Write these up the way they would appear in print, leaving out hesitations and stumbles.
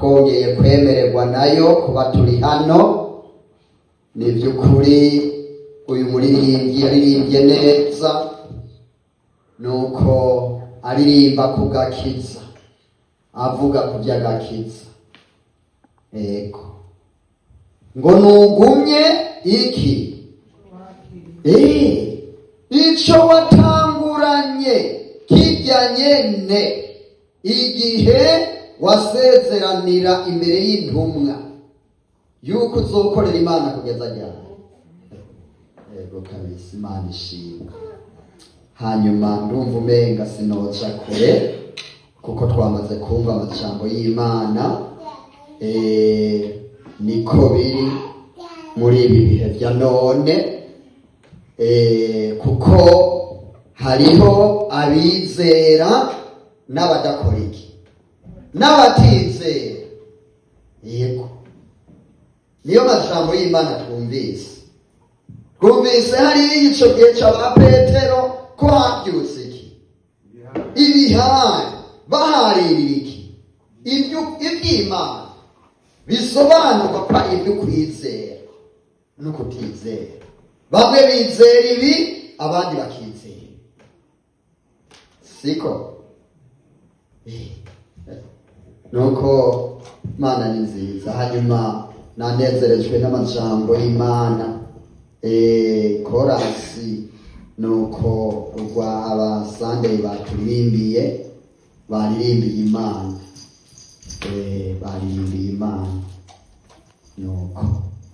twongeye kwemererwa nayo kuba turi hano. Ni by'ukuri uyu muririmbyi yaririmbye neza, nuko aririmba ku gakiza, avuga ku by'agakiza. Ego ngo nugumye iki ico watanguranye kirya nyene igihe wasezeranira imbere y'intumwa yuko uzokorera Imana kugeza ryari. Ego kabisa, Imana ishimwe. Hanyuma ndumva umenga sinoca kure kuko twamaze kumva amajambo y'Imana. Niko biri muri ibi bihe bya none, kuko hariho abizera n'abadakora iki, n'abatizera. Yego, niyo majambo y'Imana twumvise hariya ico gihe c'aba Petero ko habyutse iki, ibihari baharirira iki, iby'Imana bisobanurwa ko ibyo kwizera no kutizera. Bamwe bizera ibi, abandi bakizera, siko? Nuko Imana ni nziza. Hanyuma nanezerejwe n'amajambo y'Imana. Korasi nuko urwa aba Sunday baririmbiye Imana. Baririmbiye Imana. Nuko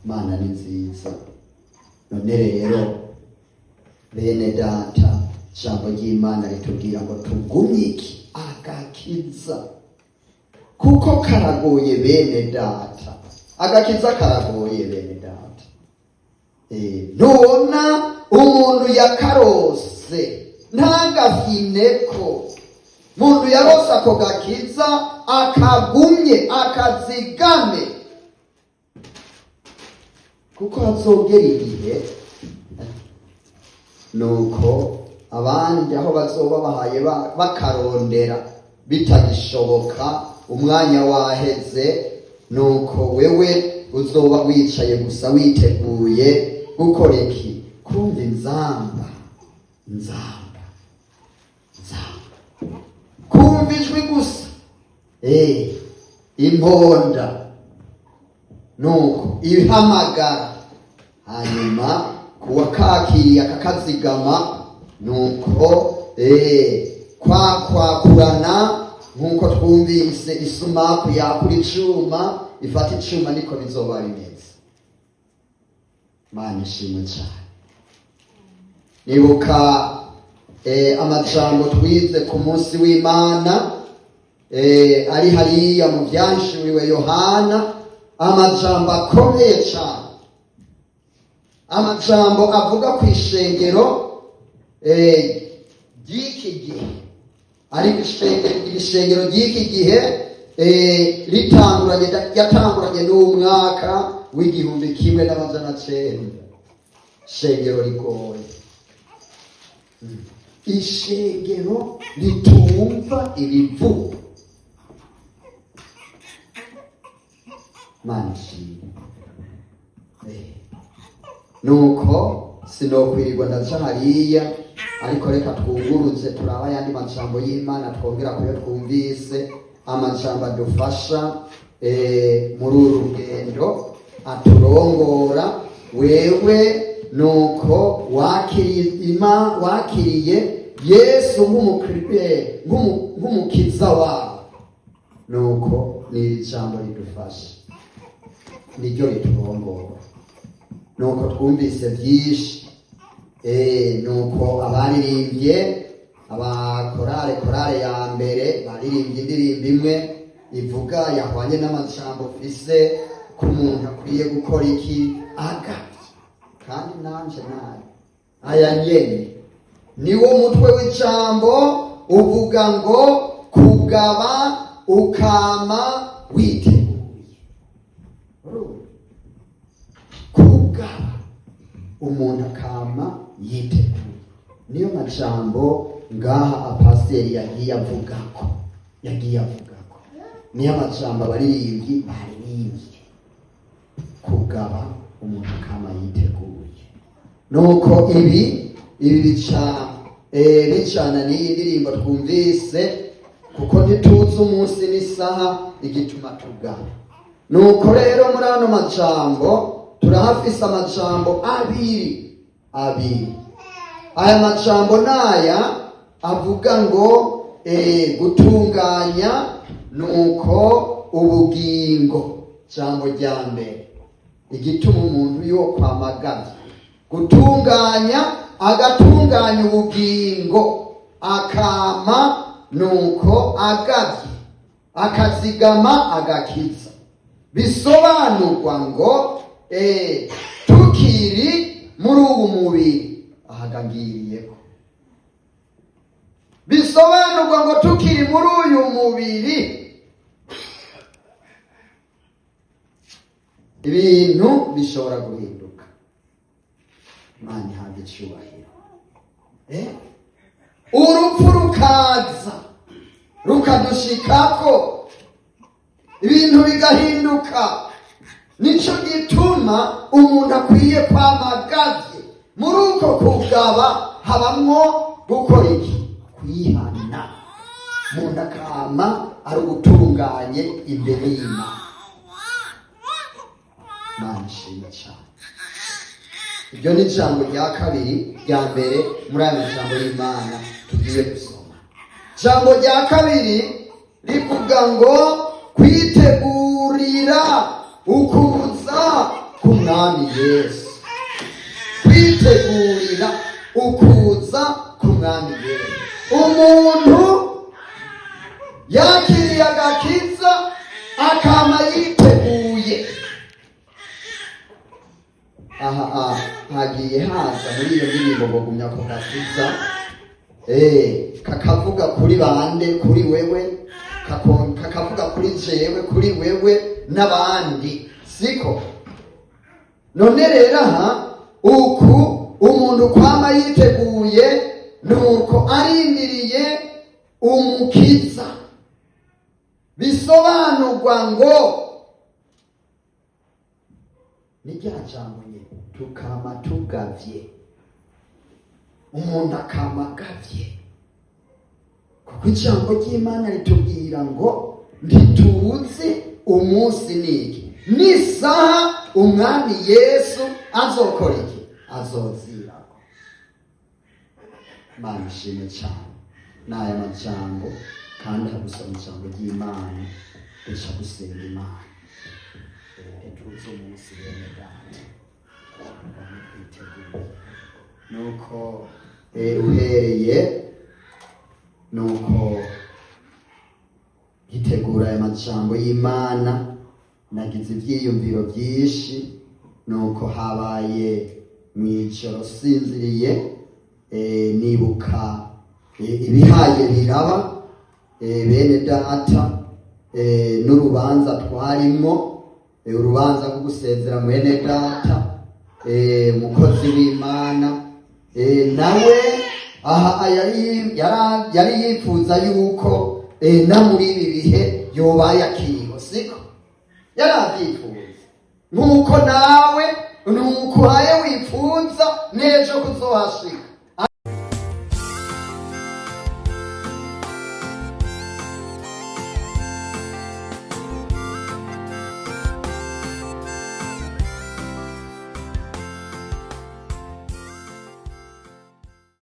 Imana ni nziza. None rero bene data, ijambo ry'Imana ritubwira ngo tugumye iki, agakiza, kuko karagoye bene data. Agakiza karagoye bene data. Nubona umuntu yakarose ntagafineko, muntu yarose ako gakiza akagumye akazigame, kuko hazogera igihe nuko abandi aho bazoba bahaye bakarondera bitagishoboka, umwanya waheze, nuko wewe uzoba wicaye gusa witeguye gukora iki, kumva inzamba, kumva ijwi gusa, imponda, nuko ihamagara, hanyuma kuwa kakiriye akakazigama, nuko kwakurana nkuko twumvise isumaku yakura icuma ifata icuma, niko bizoba bimeze. Imana ishimwe cyane. Nibuka amajambo twize ku munsi w'Imana, ari hariya mu vyahishuriwe Yohana, amajambo akomeye cyane, amajambo avuga ku ishengero ry'iki gihe. Ariko ishengero ry'iki gihe yatanguranye n'umwaka w'igihumbi kimwe n'amajana cenda. Ishengero rigoye, ishengero ritumva ibivuga. Mana ishimwe. Nuko sinokwirirwa ndaca hariya, ariko reka twunguruze turaba ayandi majambo y'Imana twongera kuyo twumvise, amajambo adufasha muri uru rugendo, aturongora. Wewe nuko wakiriye Yesu nk'umukiza wawe, nuko ni ijambo ridufasha, niryo riturongora. Nuko twumvise byinshi, nuko abaririmbye, korale ya mbere baririmbye indirimbo imwe ivuga yahwanye n'amajambo ufise ko umuntu akwiye gukora iki, agapfa. Kandi nanje nayo aya nyene niwo mutwe w'ijambo uvuga ngo kugaba ukama witeguye. Kugaba, umuntu akama yiteguye, niyo majambo ngaha apasiteri yagiye avugako. niyo amajambo abaririmbyi baririmbye, kugaba umuntu akama yiteguye. Nuko ibi bicana n'iyi ndirimbo twumvise, kuko ntituzi umunsi n'isaha igituma tugaba. Nuko rero muri ano majambo turahafise amajambo abiri. Aya majambo naya avuga ngo gutunganya nuko ubugingo, jambo rya mbere, igituma umuntu yo kwamagaza gutunganya, agatunganya ubugingo, akama nuko agavye, akazigama agakiza. Bisobanurwa ngo tukiri muri ubu mubiri, ahagangiriyeko, bisobanurwa ngo tukiri muri uyu mubiri ibintu bishobora guhinduka. Imana ihabwe icyubahiro. Urupfu rukaza rukadushikako, ibintu bigahinduka. Nico gituma umuntu akwiye kwamagavye. Muri uko kugaba habamwo gukora iki? Kwihana. Umuntu akama ari ugutunganye imbere y'Imana. Imana ishimwe cyane. Iryo ni ijambo rya kabiri, rya mbere muri aya majambo y'Imana tugiye gusoma. Ijambo rya kabiri rivuga ngo kwitegurira ukuza k'Umwami Yesu. Kwitegurira ukuza k'Umwami Yesu. Umuntu yakiriye agakiza akama yiteguye. Hagiye haza muri iyo ndirimbo ngo gumya ku gakiza, kakavuga kuri bande? Kuri wewe, kakavuga kuri jewe, kuri wewe n'abandi, siko? None rero uku umuntu kwama yiteguye, nuko arindiriye umukiza. Bisobanurwa ngo ni rya jambo nyine, tukama tugavye, umuntu akama agavye, kuko ijambo ry'Imana ritubwira ngo ntituzi umunsi niki n'isaha Umwami Yesu azokora iki, azozirako. Imana ishimwe cyane. N'aya majambo kandi hagusoma ijambo ry'Imana, duca gusenga Imana. Ntituzi umunsi bene data, nuko uhereye nuko gitegura aya majambo y'Imana, nagize ivyiyumviro byinshi. Nuko habaye mw'ijoro sinziriye, nibuka ibihaye biraba, bene data, n'urubanza twarimo, urubanza rwo gusezera mwene data, umukozi w'Imana, nawe yari yifuza yuko na muri ibi bihe yobaye akiriho, siko? Yaravyifuza nk'uko nawe nuko uhaye wifuza n'ejo kuzohashika.